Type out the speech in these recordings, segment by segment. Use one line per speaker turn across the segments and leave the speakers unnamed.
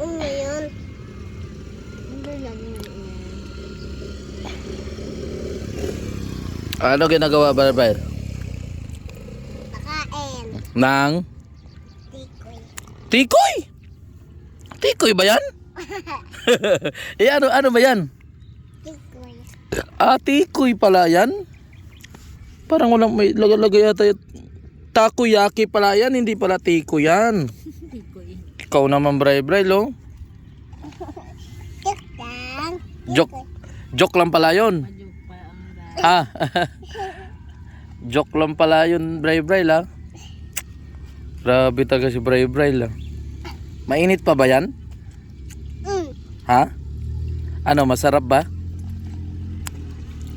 Ngayon.
Ano ginagawa, Barbar?
Pakain.
Nang
Tikoy.
tikoy? Tikoy ba yan? ano ba yan?
Tikoy.
Tikoy pala yan. Parang walang may lagay yata yung takoyaki pala yan, hindi pala tikoy yan. Ikaw naman, Bray, lo.
Joke lang.
Joke lang pala yun. Joke lang pala yun, Bray, la. Grabe talaga si Bray, la. Mainit pa ba yan? Ha? Ano, masarap ba?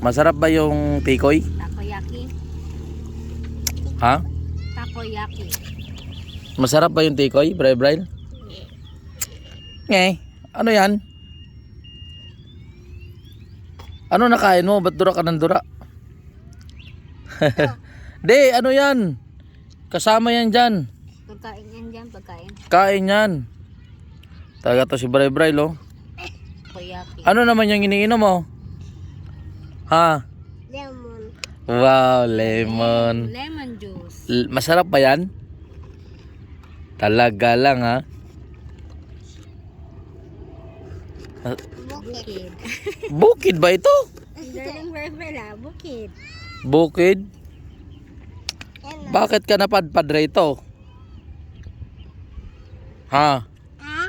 Masarap ba yung tikoy?
Takoyaki.
Ha?
Takoyaki.
Masarap ba yung tikoy, Bray? Ano yan? Ano nakain mo? Ba't dura ka ng dura? De, ano yan? Kasama yan dyan.
Pagkain yan dyan, pagkain.
Kain yan. Talaga to si Bray, lo.
Takoyaki.
Ano naman yung iniinom mo? Ha?
Lemon.
Wow, lemon.
Lemon juice.
Masarap ba yan? Talaga lang, ha?
Bukid.
Bukid ba ito?
Darling Barbara, bukid.
Bukid?
Yan na.
Bakit ka napadpad rito? Ha?
Ha?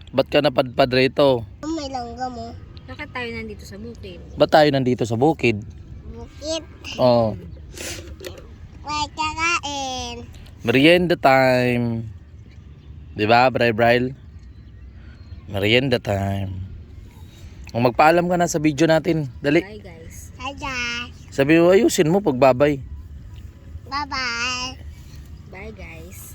Ba't ka napadpad rito?
May langga mo.
Bakit tayo nandito sa bukid?
Ba't tayo nandito sa bukid?
Bukit.
Oh,
May kakain.
merienda time. 'Di ba, Bray? Merienda time. O magpaalam ka na sa video natin. Dali.
Bye guys.
Hi guys.
Sabi mo, ayusin mo pagbabay.
Bye-bye.
Bye guys.